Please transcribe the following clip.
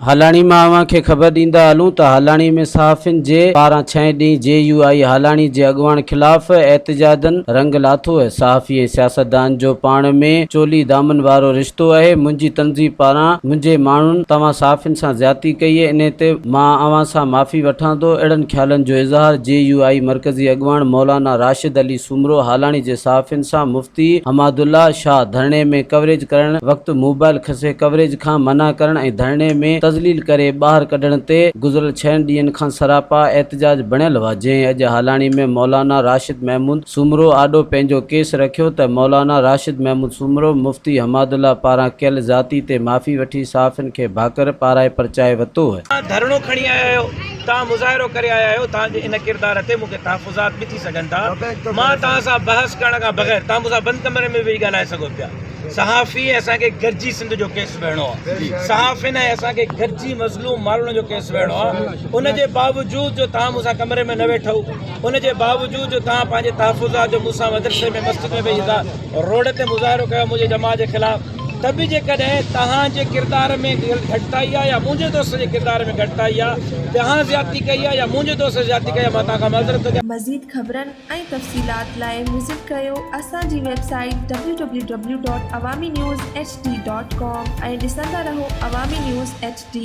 हलाणी मां अवां खे ख़बर ॾींदा हलूं त हलाणी में सहाफ़िन जे पारां 6 ॾींहं JUI हलाणी जे अॻुवाण ख़िलाफ़ एहतजाजन रंग लाथो है। सहाफ़ी ऐं सियासतदान जो पाण में चोली दामन वारो रिश्तो आहे। मुंहिंजी तंज़ीम पारां मुंहिंजे माण्हुनि तव्हां सहाफ़िन सां ज़्यादती कई है, इन ते मां अवां सां माफ़ी वठां थो। अहिड़नि ख़्यालनि जो इज़हार JUI मरकज़ी अॻुवाण मौलाना राशिद अली सुमरो हलाणी जे सहाफ़िन सां मुफ्ती हमादुल्ला शाह धरणे में कवरेज करण वक़्तु मोबाइल खसे कवरेज खां मना करण ऐं धरणे में तज़लील करे ॿाहिर कढण ते गुज़िरियल 6 ॾींहनि खां सरापा एहतजाज बणियल हुआ। जंहिं अॼु हलाणी में मौलाना राशिद महमूद सुमरो आॾो पंहिंजो केस रखियो त मौलाना राशिद महमूद सुमरो मुफ्ती हमादुल्ला पारां कयल ज़ाती ते माफ़ी वठी सहाफ़िन खे भाकर पाराए परचाए वरितो है। धरणो खणी आया आहियो, तव्हां मुज़ाहिरो करे आया आहियो, तव्हांजे इन किरदार ते मूंखे तहफ़ुज़ात बि थी सघनि था। मां तव्हां सां बहस करण खां बग़ैर तव्हां मूंसां बंदि कमरे में वेही ॻाल्हाए सघो पिया। सहाफ़ी असांखे गॾिजी सिंध जो केस वेहणो आहे, सहाफ़िन ऐं असांखे गॾिजी मज़लूम माण्हुनि जो केस वेहणो आहे। उनजे बावजूद जो तव्हां मूंसां कमरे में न वेठो, उनजे बावजूद जो तव्हां पंहिंजे तहफ़ुज़ात जो मूंसां मदरसे में मस्जिद में वेही था रोड ते मुज़ाहिरो कयो मुंहिंजे जमात जे ख़िलाफ़, त बि जेकॾहिं तव्हांजे किरदार में घटिताई आहे या मुंहिंजे दोस्त जे किरदार में घटिताई आहे, तव्हां ज़्यादती कई आहे या मुंहिंजे दोस्त ज़्यादती कई आहे, मां तव्हां खां माज़रत थो कयां। मज़ीद ख़बरनि ऐं तफ़सीलात लाइ विज़िट कयो असांजी वेबसाइट www.awamiNewsHD.com ऐं ॾिसंदा रहो अवामी न्यूज़ HD।